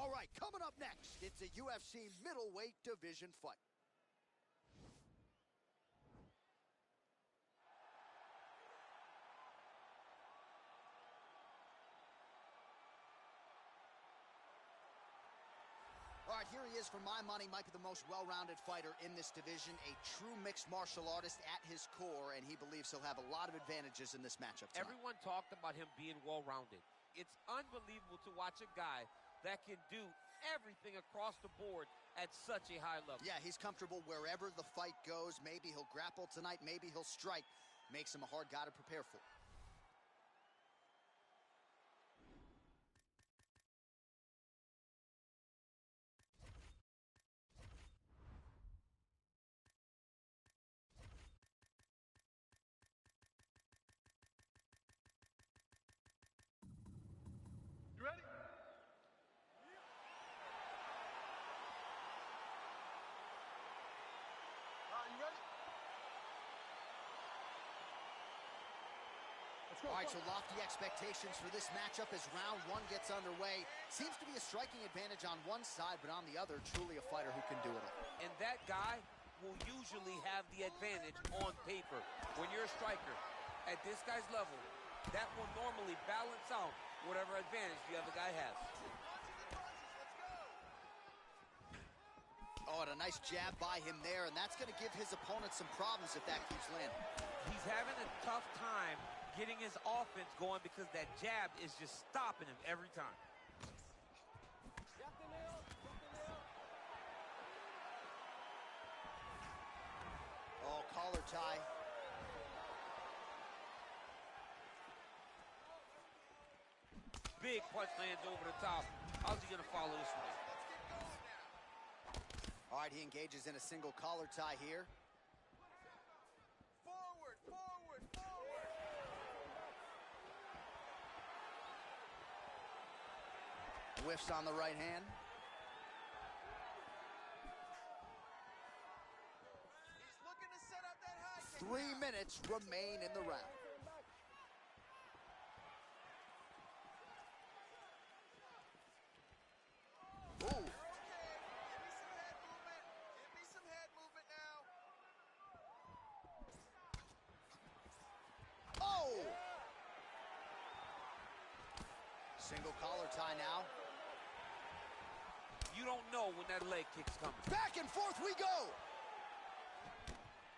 All right, coming up next, it's a UFC middleweight division fight. All right, here he is. For my money, might be the most well-rounded fighter in this division, a true mixed martial artist at his core, and he believes he'll have a lot of advantages in this matchup tonight. Everyone talked about him being well-rounded. It's unbelievable to watch a guy that can do everything across the board at such a high level. Yeah, he's comfortable wherever the fight goes. Maybe he'll grapple tonight, maybe he'll strike. Makes him a hard guy to prepare for. You ready? You ready? Let's go. All right, so lofty expectations for this matchup as round one gets underway. Seems to be a striking advantage on one side, but on the other, truly a fighter who can do it all. And that guy will usually have the advantage on paper. When you're a striker at this guy's level, that will normally balance out whatever advantage the other guy has. Oh, and a nice jab by him there, and that's going to give his opponent some problems if that keeps landing. He's having a tough time getting his offense going because that jab is just stopping him every time. Oh, collar tie. Big punch lands over the top. How's he going to follow this one? All right, he engages in a single collar tie here. Forward, forward, forward. Whiffs on the right hand. He's looking to set up that high kick. 3 minutes remain in the round. Single collar tie now. You don't know when that leg kick's coming. Back and forth we go.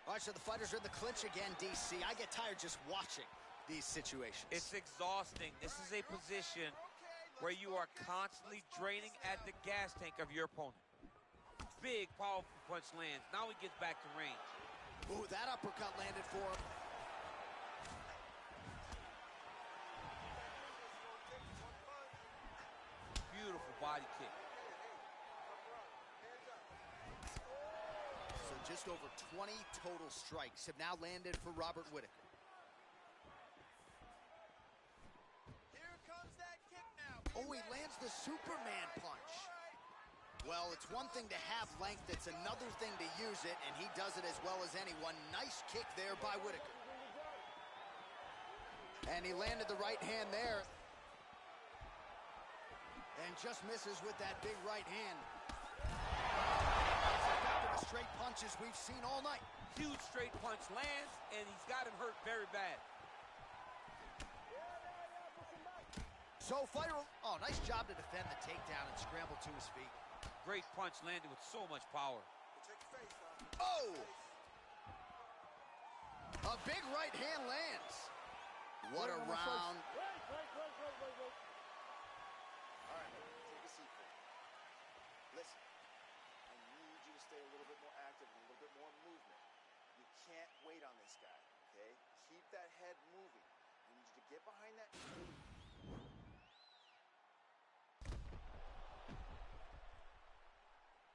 All right, so the fighters are in the clinch again, DC. I get tired just watching these situations. It's exhausting. This is a position where you are constantly draining at the gas tank of your opponent. Big, powerful punch lands. Now he gets back to range. Ooh, that uppercut landed for him. Beautiful body kick. So just over 20 total strikes have now landed for Robert Whittaker. Here comes that kick now. Oh, he lands the Superman punch. Well, it's one thing to have length, it's another thing to use it, and he does it as well as anyone. Nice kick there by Whittaker. And he landed the right hand there. And just misses with that big right hand. Back to the straight punches we've seen all night. Huge straight punch lands, and he's got him hurt very bad. So fighter, oh, nice job to defend the takedown and scramble to his feet. Great punch landed with so much power. Oh! A big right hand lands. What a round. All right, take a seat, please. Listen, I need you to stay a little bit more active and a little bit more movement. You can't wait on this guy, okay? Keep that head moving. I need you to get behind that.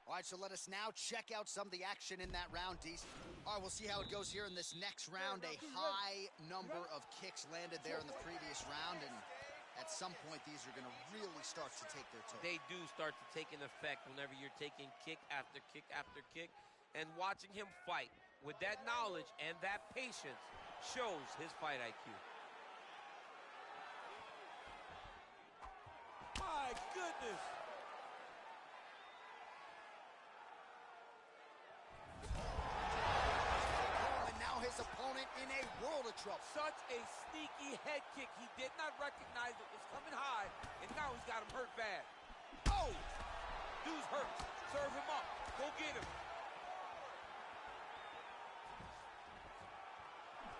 All right, so let us now check out some of the action in that round, DC. All right, we'll see how it goes here in this next round. A high number of kicks landed there in the previous round, and at some point, these are going to really start to take their toll. They do start to take an effect whenever you're taking kick after kick after kick. And watching him fight with that knowledge and that patience shows his fight IQ. My goodness! his opponent in a world of trouble. Such a sneaky head kick. He did not recognize it was coming high, and now he's got him hurt bad. Oh! Dude's hurt. Serve him up. Go get him.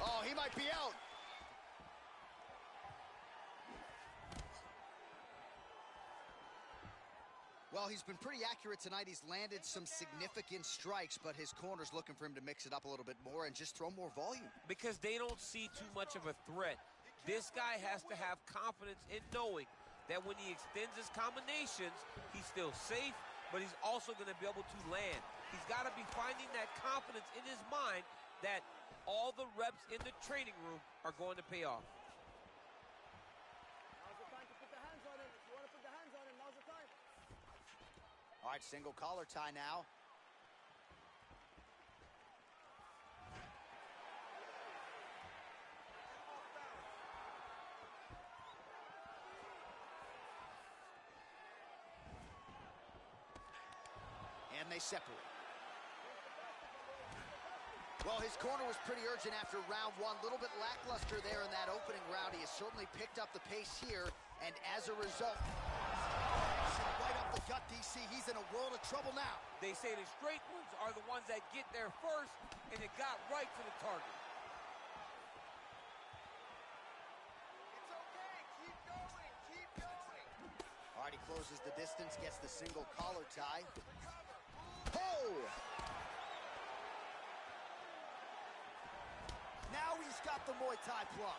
Oh, he might be out. Well, he's been pretty accurate tonight. He's landed some significant strikes, but his corner's looking for him to mix it up a little bit more and just throw more volume. Because they don't see too much of a threat. This guy has to have confidence in knowing that when he extends his combinations, he's still safe, but he's also going to be able to land. He's got to be finding that confidence in his mind that all the reps in the training room are going to pay off. Now's the time to put the hands on him. If you want to put the hands on him, now's the time. All right, single collar tie now. And they separate. Well, his corner was pretty urgent after round one. A little bit lackluster there in that opening round. He has certainly picked up the pace here, and as a result, right up the gut, DC. He's in a world of trouble now. They say the straight ones are the ones that get there first, and it got right to the target. It's okay. Keep going. Keep going. All right, he closes the distance, gets the single collar tie. Oh! Now he's got the Muay Thai plug.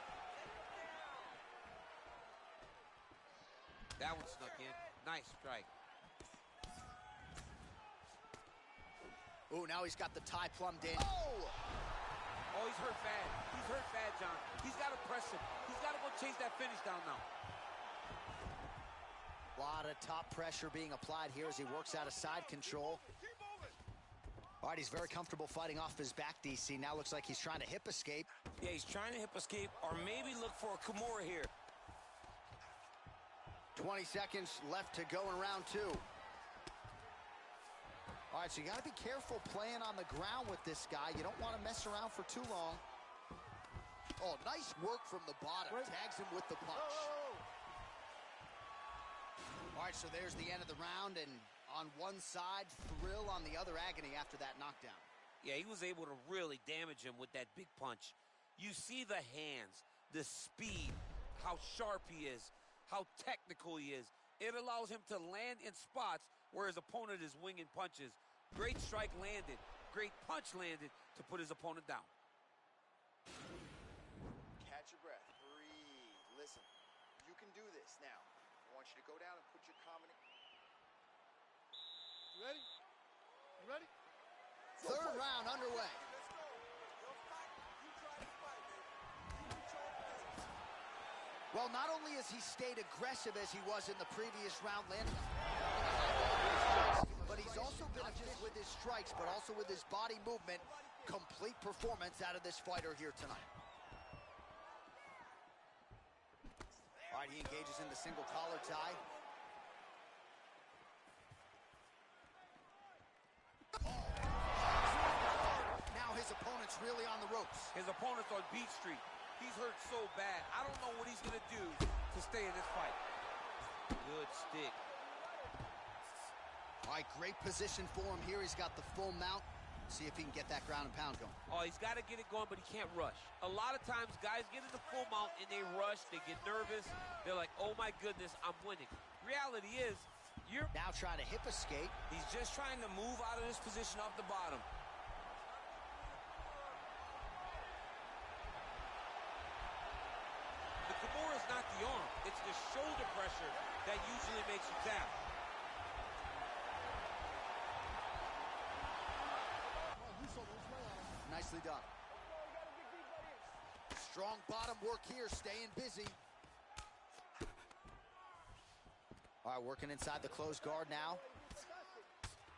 That one snuck in. Nice strike. Oh, now he's got the tie plumbed in. Oh! Oh, he's hurt bad. He's hurt bad, John. He's got to press him. He's got to go chase that finish down now. A lot of top pressure being applied here as he works out of side control. All right, he's very comfortable fighting off his back, DC. Now looks like he's trying to hip escape. Yeah, he's trying to hip escape or maybe look for a Kimura here. 20 seconds left to go in round two. All right, so you got to be careful playing on the ground with this guy. You don't want to mess around for too long. Oh, nice work from the bottom. Tags him with the punch. All right, so there's the end of the round, and on one side, thrill, on the other, agony after that knockdown. Yeah, he was able to really damage him with that big punch. You see the hands, the speed, how sharp he is, how technical he is. It allows him to land in spots where his opponent is winging punches. Great strike landed, great punch landed to put his opponent down. Catch your breath. Breathe. Listen, you can do this. Now, I want you to go down and put your combination. You ready? You ready? Third round underway. Let's go. You'll fight. You try to fight, baby. You try to fight. Well, not only has he stayed aggressive as he was in the previous round, landing, but he's also been efficient with his strikes, but also with his body movement. Complete performance out of this fighter here tonight. All right, he engages in the single collar tie. Now his opponent's really on the ropes. His opponent's on Beat Street. He's hurt so bad. I don't know what he's going to do to stay in this fight. Good stick. All right, great position for him here. He's got the full mount. See if he can get that ground and pound going. Oh, he's got to get it going, but he can't rush. A lot of times, guys get in the full mount and they rush. They get nervous. They're like, oh, my goodness, I'm winning. Reality is, you're now trying to hip escape. He's just trying to move out of this position off the bottom. The Kimura is not the arm. It's the shoulder pressure that usually makes you tap. Nicely done. Strong bottom work here, staying busy. All right, working inside the closed guard now.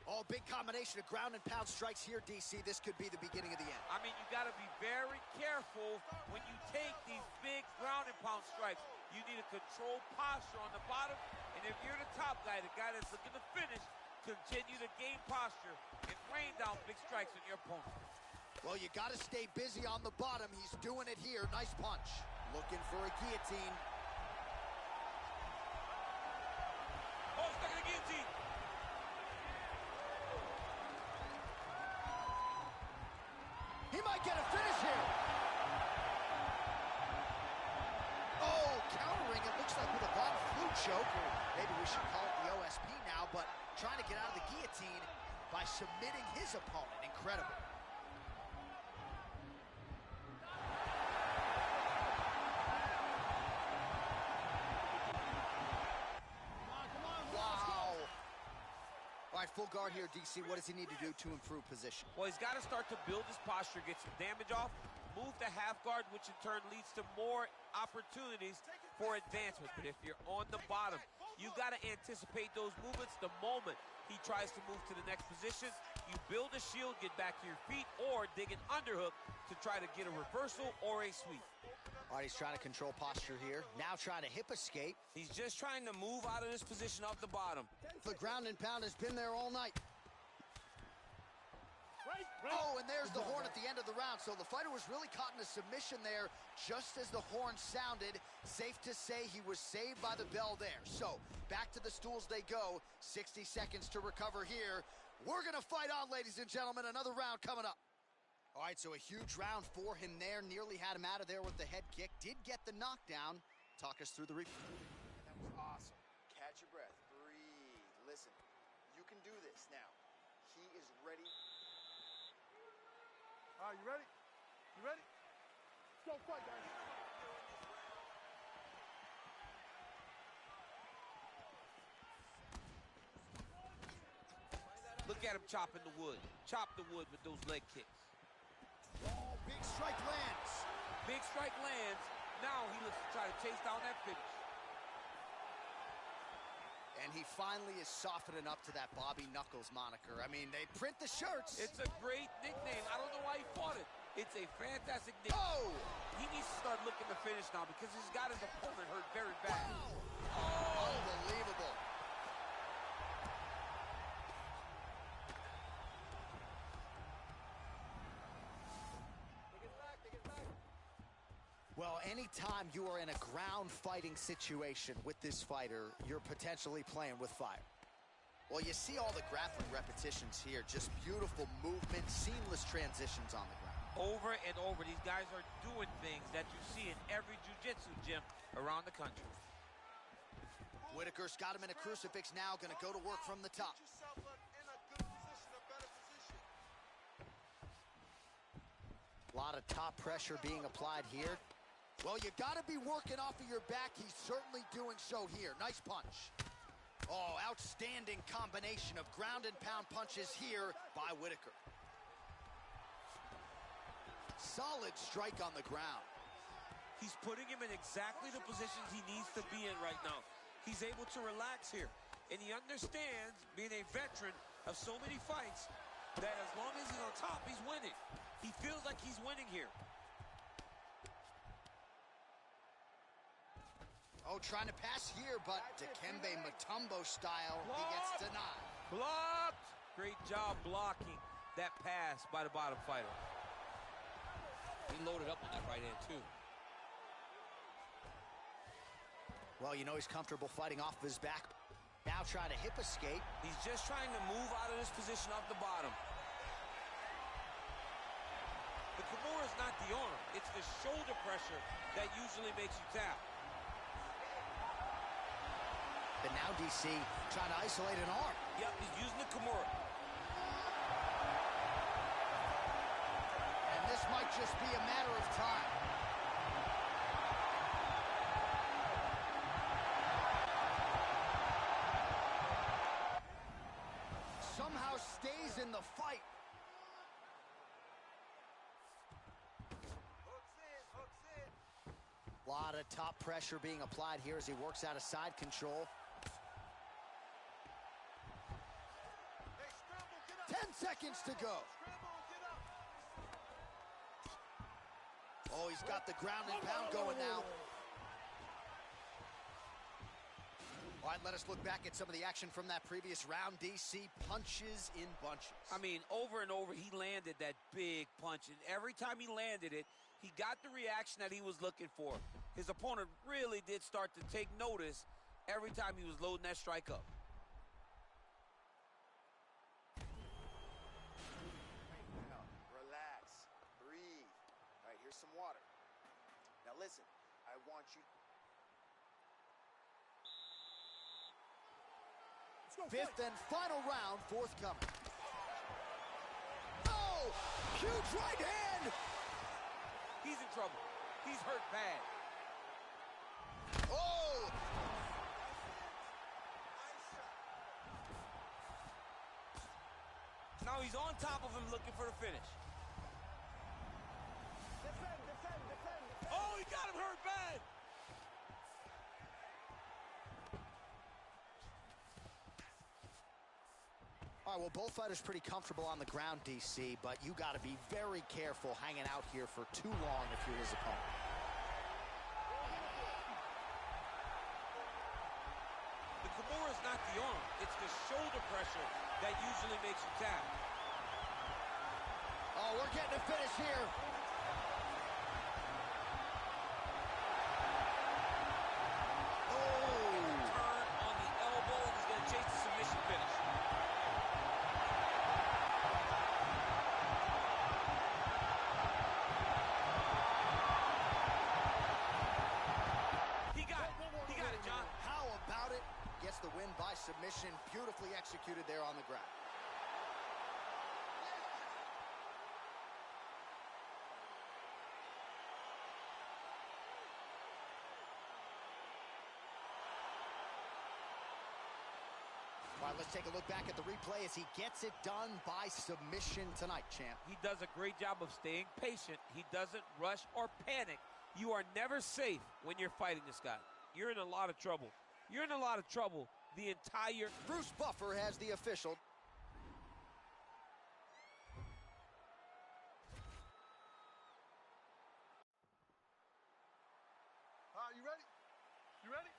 Oh, big combination of ground and pound strikes here, DC. This could be the beginning of the end. I mean, you got to be very careful when you take these big ground and pound strikes. You need a controlled posture on the bottom, and if you're the top guy, the guy that's looking to finish, continue to gain posture and rain down big strikes on your opponent. Well, you got to stay busy on the bottom. He's doing it here. Nice punch. Looking for a guillotine. Oh, stuck in the guillotine. He might get a finish here. Oh, countering, it looks like with a Von Flue choke, or maybe we should call it the OSP now, but trying to get out of the guillotine by submitting his opponent. Incredible. All right, full guard here, DC. What does he need to do to improve position? Well, he's got to start to build his posture, get some damage off, move to half guard, which in turn leads to more opportunities for advancement. But if you're on the bottom, you've got to anticipate those movements the moment he tries to move to the next position. You build a shield, get back to your feet, or dig an underhook to try to get a reversal or a sweep. All right, he's trying to control posture here. Now trying to hip escape. He's just trying to move out of this position off the bottom. The ground and pound has been there all night. Oh, and there's the horn at the end of the round. So the fighter was really caught in a submission there just as the horn sounded. Safe to say he was saved by the bell there. So back to the stools they go. 60 seconds to recover here. We're going to fight on, ladies and gentlemen. Another round coming up. All right, so a huge round for him there. Nearly had him out of there with the head kick. Did get the knockdown. Talk us through the replay. That was awesome. Catch your breath. Breathe. Listen, you can do this now. He is ready. All right, you ready? You ready? Let's go fight, guys. Look at him chopping the wood. Chop the wood with those leg kicks. Oh, big strike lands. Big strike lands. Now he looks to try to chase down that finish. And he finally is softening up to that Bobby Knuckles moniker. I mean, they print the shirts. It's a great nickname. I don't know why he fought it. It's a fantastic nickname. Oh! He needs to start looking to finish now because he's got his opponent hurt very bad. Oh! Unbelievable. Well, anytime you are in a ground fighting situation with this fighter, you're potentially playing with fire. Well, you see all the grappling repetitions here. Just beautiful movement, seamless transitions on the ground. Over and over, these guys are doing things that you see in every jiu-jitsu gym around the country. Whittaker's got him in a crucifix now, going to go to work from the top. Put yourself in a good position, a better position. A lot of top pressure being applied here. Well, you got to be working off of your back. He's certainly doing so here. Nice punch. Oh, outstanding combination of ground and pound punches here by Whittaker. Solid strike on the ground. He's putting him in exactly the positions he needs to be in right now. He's able to relax here. And he understands, being a veteran of so many fights, that as long as he's on top, he's winning. He feels like he's winning here. Oh, trying to pass here, but Dikembe Mutombo style, he gets denied. Blocked! Great job blocking that pass by the bottom fighter. He loaded up on that right hand, too. Well, you know he's comfortable fighting off of his back. Now trying to hip escape. He's just trying to move out of this position off the bottom. The Kimura is not the arm. It's the shoulder pressure that usually makes you tap. But now DC trying to isolate an arm. Yep, he's using the Kimura. And this might just be a matter of time. Somehow stays in the fight. Hooks in. A lot of top pressure being applied here as he works out of side control. Hey, scramble, get up. 10 seconds to go. Scramble, get up. Oh, he's got the ground and pound going now. All right, let us look back at some of the action from that previous round. DC, punches in bunches. I mean, over and over, he landed that big punch, and every time he landed it, he got the reaction that he was looking for. His opponent really did start to take notice every time he was loading that strike up. Relax, breathe. All right, here's some water. Now listen, I want you... Fifth and final round, forthcoming. Oh, huge right hand. He's in trouble. He's hurt bad. Oh. Now he's on top of him looking for the finish. Defend. Oh, he got him hurt bad. All right, well, both fighters pretty comfortable on the ground, DC, but you got to be very careful hanging out here for too long if you're his opponent. The Kimura is not the arm. It's the shoulder pressure that usually makes you tap. Oh, we're getting a finish here. Turn on the elbow, and he's going to chase the submission finish. He got it, John. How about it? Gets the win by submission. Beautifully executed there on the ground. All right, let's take a look back at the replay as he gets it done by submission tonight, champ. He does a great job of staying patient. He doesn't rush or panic. You are never safe when you're fighting this guy. You're in a lot of trouble. You're in a lot of trouble the entire... Bruce Buffer has the official. You ready? You ready?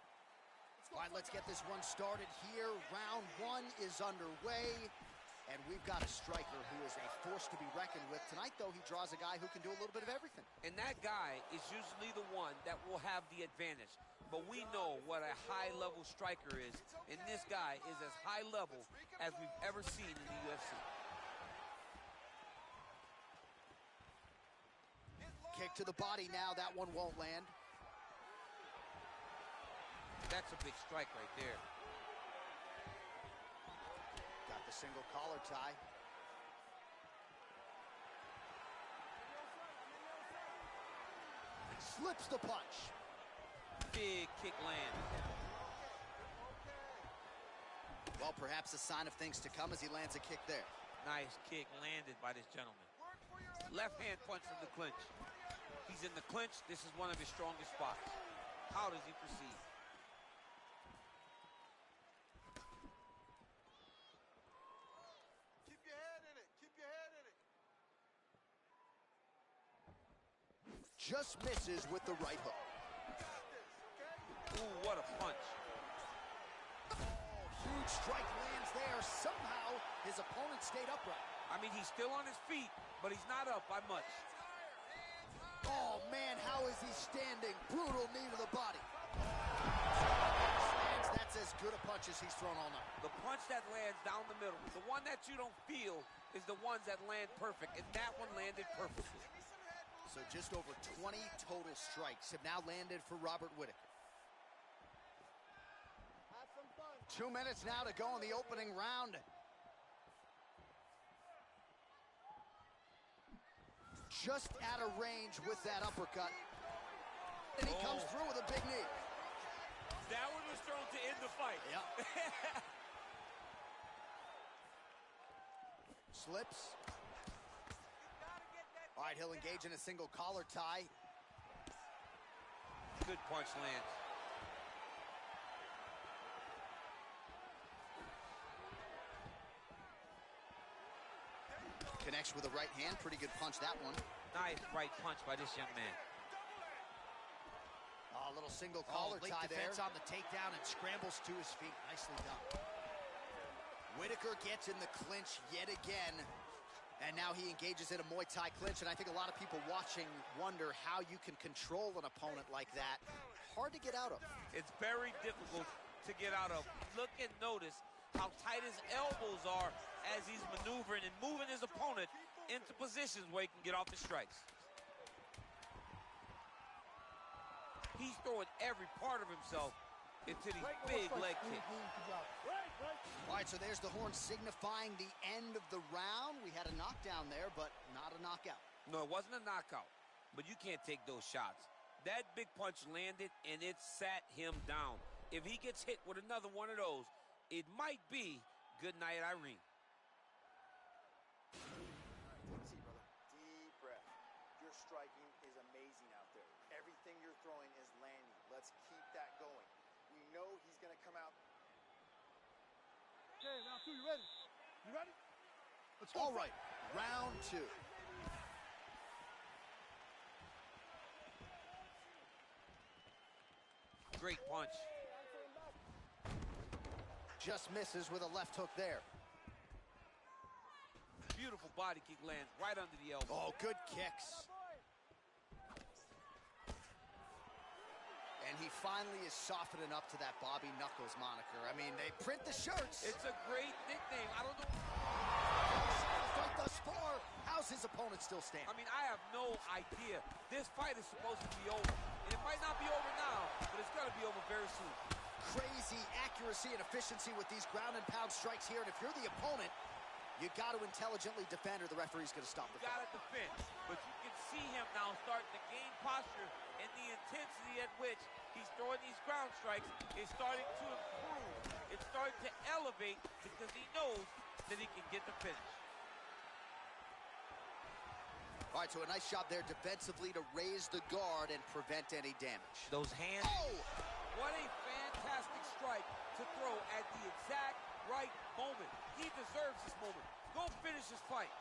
All right, let's get this one started here. Round one is underway, and we've got a striker who is a force to be reckoned with. Tonight, though, he draws a guy who can do a little bit of everything. And that guy is usually the one that will have the advantage. But we know what a high-level striker is, and this guy is as high level as we've ever seen in the UFC. Kick to the body now. That one won't land. That's a big strike right there. Got the single collar tie. Slips the punch. Big kick land. Well, perhaps a sign of things to come as he lands a kick there. Nice kick landed by this gentleman. Left hand punch from the clinch. He's in the clinch. This is one of his strongest spots. How does he proceed? Keep your head in it. Keep your head in it. Just misses with the right hook. Ooh, what a punch. Huge strike lands there. Somehow, his opponent stayed upright. I mean, he's still on his feet, but he's not up by much. Oh, man, how is he standing? Brutal knee to the body. That's as good a punch as he's thrown all night. The punch that lands down the middle, the one that you don't feel, is the ones that land perfect, and that one landed perfectly. So just over 20 total strikes have now landed for Robert Whittaker. 2 minutes now to go in the opening round. Just out of range with that uppercut. And he comes through with a big knee. That one was thrown to end the fight. Yep. Slips. All right, he'll engage in a single collar tie. Good punch lands. Connects with a right hand. Pretty good punch, that one. Nice right punch by this young man. A little single collar tie there. Defense on the takedown and scrambles to his feet. Nicely done. Whittaker gets in the clinch yet again. And now he engages in a Muay Thai clinch. And I think a lot of people watching wonder how you can control an opponent like that. Hard to get out of. It's very difficult to get out of. Look and notice how tight his elbows are as he's maneuvering and moving his opponent into positions where he can get off the strikes. He's throwing every part of himself into these big leg kicks. All right, so there's the horn signifying the end of the round. We had a knockdown there, but not a knockout. No, it wasn't a knockout, but you can't take those shots. That big punch landed, and it sat him down. If he gets hit with another one of those, it might be good night, Irene. Take a seat, brother. Deep breath. Your striking is amazing out there. Everything you're throwing is landing. Let's keep that going. We know he's going to come out. Okay, round two, you ready? You ready? Let's go. All right, round two. Great punch. Just misses with a left hook there. Beautiful body kick lands right under the elbow. Oh, good kicks. And he finally is softening up to that Bobby Knuckles moniker. I mean, they print the shirts. It's a great nickname. I don't know. Fight thus far. How's his opponent still standing? I mean, I have no idea. This fight is supposed to be over. And it might not be over now, but it's going to be over very soon. Crazy accuracy and efficiency with these ground and pound strikes here. And if you're the opponent, you got to intelligently defend or the referee's going to stop the fight. Got to defend. But you can see him now starting to gain posture, and the intensity at which he's throwing these ground strikes is starting to improve. It's starting to elevate because he knows that he can get the finish. All right, so a nice job there defensively to raise the guard and prevent any damage. Those hands. Oh! What a fantastic strike to throw at the exact right moment. He deserves this moment. Go finish this fight.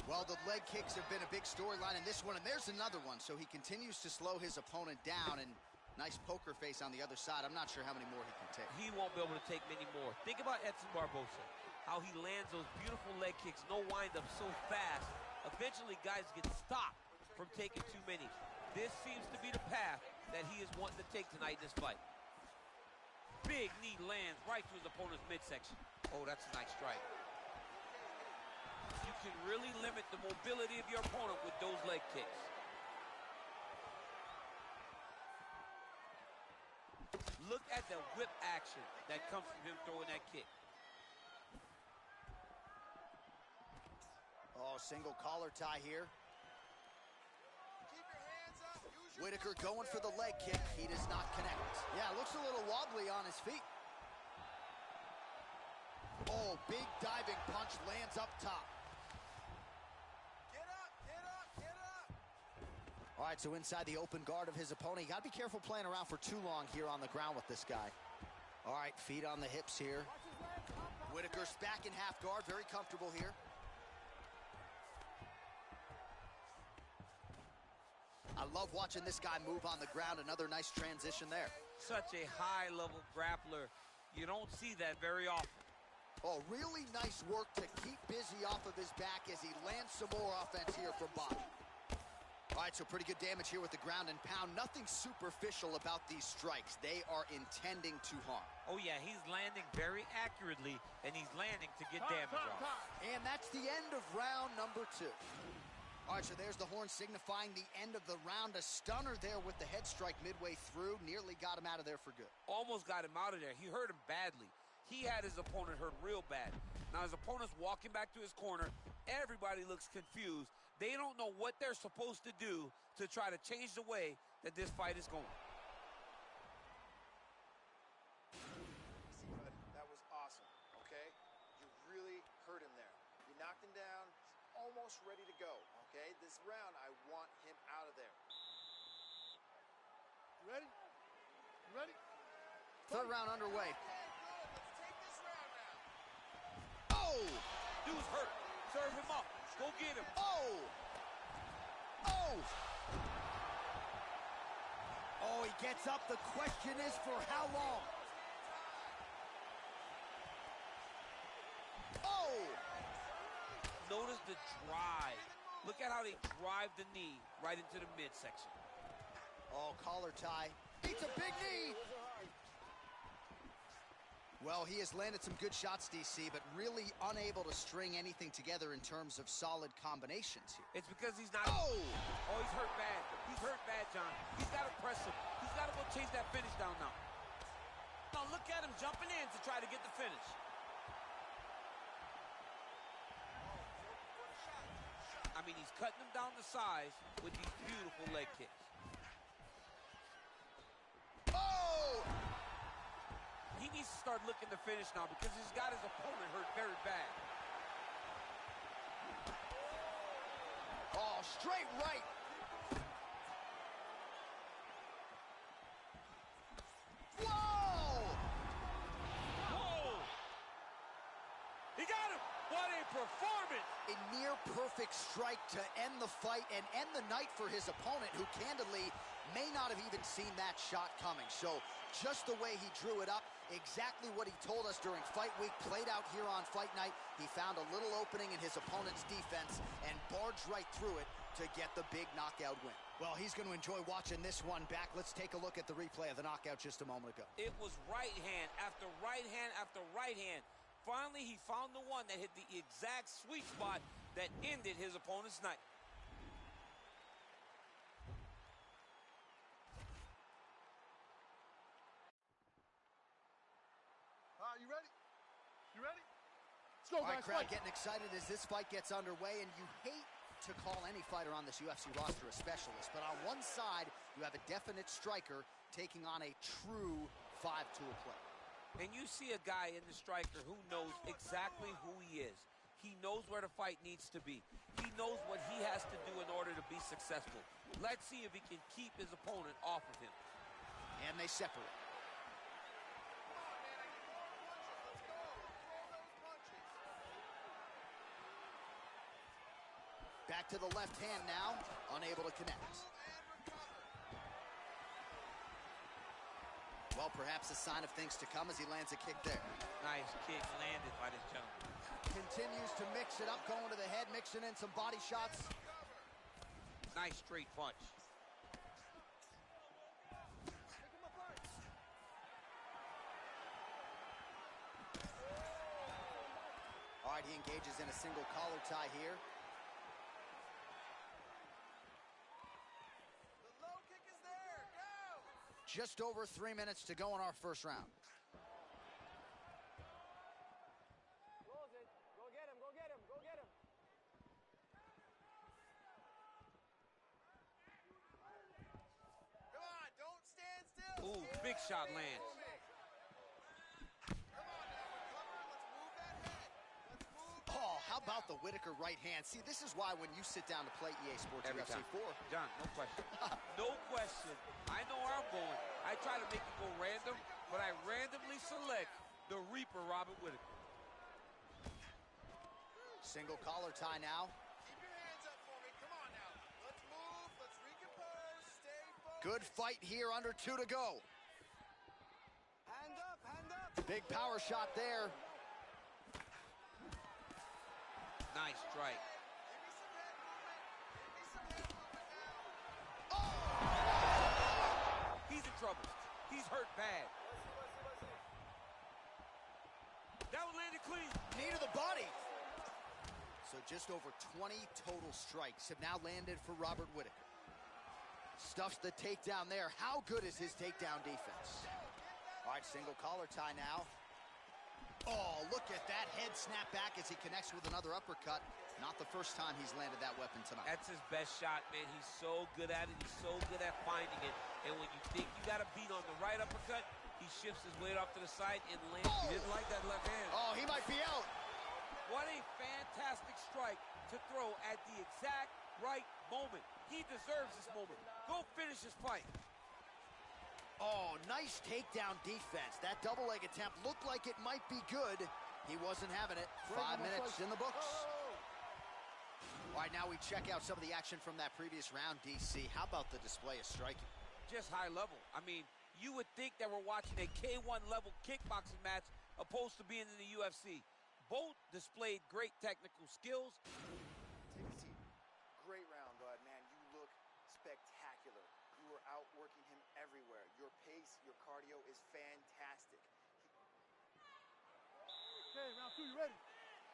Well, the leg kicks have been a big storyline in this one, and there's another one. So he continues to slow his opponent down, and nice poker face on the other side. I'm not sure how many more he can take. He won't be able to take many more. Think about Edson Barbosa, how he lands those beautiful leg kicks, no wind-up so fast. Eventually, guys get stopped from taking too many. This seems to be the path that he is wanting to take tonight in this fight. Big knee lands right to his opponent's midsection. Oh, that's a nice strike. You can really limit the mobility of your opponent with those leg kicks. Look at the whip action that comes from him throwing that kick. Oh, single collar tie here. Keep your hands up. Use your Whittaker going for the leg kick. He does not connect. Yeah, looks a little wobbly on his feet. Oh, big diving punch lands up top. Get up, get up, get up. All right, so inside the open guard of his opponent. You got to be careful playing around for too long here on the ground with this guy. All right, feet on the hips here. Whittaker's back in half guard, very comfortable here. I love watching this guy move on the ground. Another nice transition there. Such a high-level grappler. You don't see that very often. Oh, really nice work to keep busy off of his back as he lands some more offense here from Bobby. All right, so pretty good damage here with the ground and pound. Nothing superficial about these strikes. They are intending to harm. Oh, yeah, he's landing very accurately, and he's landing to get damage off. And that's the end of round number 2. All right, so there's the horn signifying the end of the round. A stunner there with the head strike midway through. Nearly got him out of there for good. Almost got him out of there. He hurt him badly. He had his opponent hurt real bad. Now his opponent's walking back to his corner. Everybody looks confused. They don't know what they're supposed to do to try to change the way that this fight is going. See, bud, that was awesome, okay? You really hurt him there. You knocked him down. He's almost ready to go, okay? This round, I want him out of there. You ready? You ready? Third round underway. Okay, good. Let's take this round now. Oh! Dude's hurt. Serve him up. Go get him. Oh! Oh! Oh, he gets up. The question is for how long? Oh! Notice the drive. Look at how they drive the knee right into the midsection. Oh, collar tie. Eats a big knee. Well, he has landed some good shots, DC, but really unable to string anything together in terms of solid combinations here. It's because he's not... Oh! Oh, he's hurt bad. He's hurt bad, John. He's got to press him. He's got to go chase that finish down now. Now look at him jumping in to try to get the finish. I mean, he's cutting him down to size with these beautiful leg kicks. Oh! He needs to start looking to finish now because he's got his opponent hurt very bad. Oh, straight right. Whoa! Whoa! He got him! What a performance! A near perfect strike to end the fight and end the night for his opponent, who candidly may not have even seen that shot coming. So just the way he drew it up, exactly what he told us during fight week, played out here on fight night. He found a little opening in his opponent's defense and barged right through it to get the big knockout win. Well, he's going to enjoy watching this one back. Let's take a look at the replay of the knockout just a moment ago. It was right hand after right hand after right hand. Finally, he found the one that hit the exact sweet spot that ended his opponent's night. You ready? You ready? Let's go, All right, guys. crowd Fight. getting excited as this fight gets underway, and you hate to call any fighter on this UFC roster a specialist, but on one side, you have a definite striker taking on a true five-tool player. And you see a guy in the striker who knows exactly who he is. He knows where the fight needs to be. He knows what he has to do in order to be successful. Let's see if he can keep his opponent off of him. And they separate. Back to the left hand now, unable to connect. Well, perhaps a sign of things to come as he lands a kick there. Nice kick landed by this gentleman. Continues to mix it up, going to the head, mixing in some body shots. Nice straight punch. All right, he engages in a single collar tie here. Just over 3 minutes to go in our first round. Close it. Go get him. Go get him. Go get him. Come on, don't stand still. Ooh, big shot lands. Oh, how about the Whittaker right hand? See, this is why when you sit down to play EA Sports Every UFC time. 4. John, no question. No question. I know where I'm going. I try to make it go random, but I randomly select the Reaper, Robert Whittaker. Single collar tie now. Keep your hands up for me. Come on now. Let's move. Let's recompose. Stay focused. Good fight here, under 2 to go. Hand up. Hand up. Big power shot there. Nice strike. He's in trouble. He's hurt bad. That one landed clean. Knee to the body. So just over 20 total strikes have now landed for Robert Whittaker. Stuffs the takedown there. How good is his takedown defense? All right, single collar tie now. Oh, look at that head snap back as he connects with another uppercut. Not the first time he's landed that weapon tonight. That's his best shot, man. He's so good at it. He's so good at finding it. And when you think you got a beat on the right uppercut, he shifts his weight off to the side and lands. Oh! He didn't like that left hand. Oh, he might be out. What a fantastic strike to throw at the exact right moment. He deserves this moment. Go finish his fight. Oh, nice takedown defense. That double leg attempt looked like it might be good. He wasn't having it. 5 minutes in the books. All right, now we check out some of the action from that previous round, DC. How about the display of striking? just high level. I mean, you would think that we're watching a K1 level kickboxing match opposed to being in the UFC. Both displayed great technical skills. Take a seat. Great round, bud. Man, you look spectacular. You were outworking him everywhere. Your pace, your cardio is fantastic. Okay, round 2, you ready?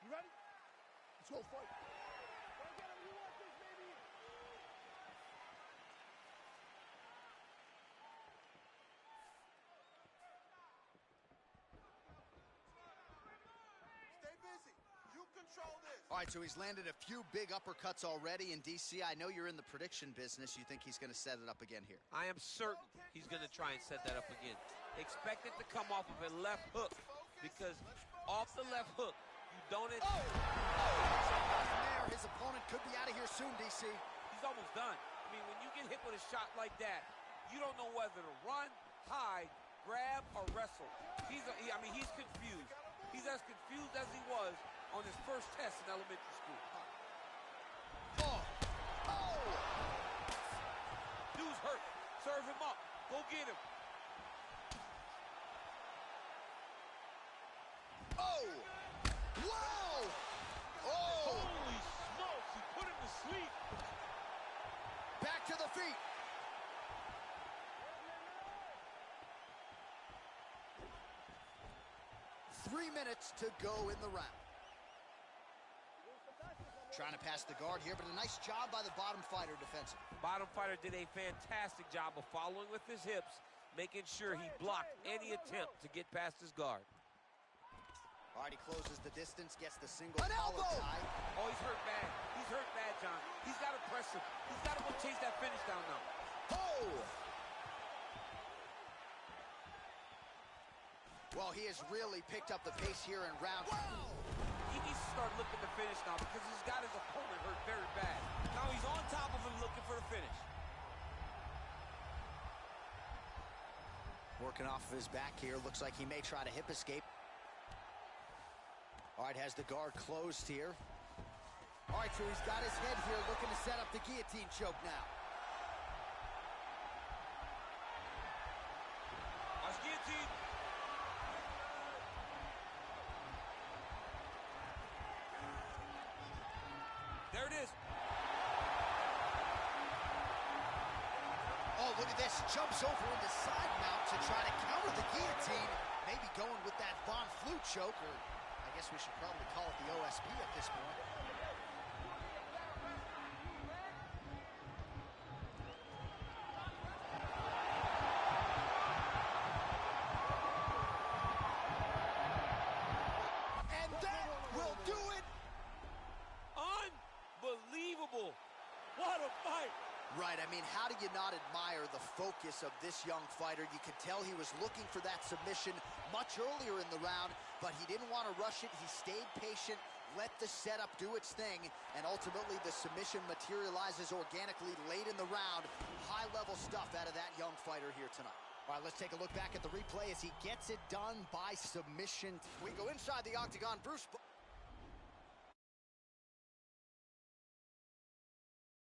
You ready? Let's go fight. Go get him, you want this, baby? Stay busy. You control this. All right, so he's landed a few big uppercuts already in DC. I know you're in the prediction business. You think he's going to set it up again here? I am certain he's going to try and set that up again. Expect it to come off of a left hook, because off the left hook, you don't... There, his opponent could be out of here soon, DC. He's almost done. I mean, when you get hit with a shot like that, you don't know whether to run, hide, grab, or wrestle. He's confused. He's as confused as he was on his first test in elementary school. Dude's hurt. Serve him up. Go get him. Holy smokes, he put him to sleep. Back to the feet. Three minutes to go in the round. Trying to pass the guard here, but a nice job by the bottom fighter defensively. Bottom fighter did a fantastic job of following with his hips, making sure he blocked any attempt to get past his guard. All right, he closes the distance, gets the single collar tie. Oh, he's hurt bad. He's hurt bad, John. He's got to press him. He's got to go chase that finish down now. Well, he has really picked up the pace here in round. He needs to start looking to finish now, because he's got his opponent hurt very bad. Now he's on top of him looking for the finish. Working off of his back here. Looks like he may try to hip escape. All right, has the guard closed here. All right, so he's got his head here, looking to set up the guillotine choke now. Watch guillotine. There it is. Oh, look at this. Jumps over into side mount to try to counter the guillotine. Maybe going with that Von Flue choke, or I guess we should probably call it the OSP at this point. And that will do it. Unbelievable. What a fight. Right, I mean, how do you not admire the focus of this young fighter? You could tell he was looking for that submission much earlier in the round, but he didn't want to rush it. He stayed patient, let the setup do its thing, and ultimately the submission materializes organically late in the round. High-level stuff out of that young fighter here tonight. All right, let's take a look back at the replay as he gets it done by submission. We go inside the octagon. Bruce...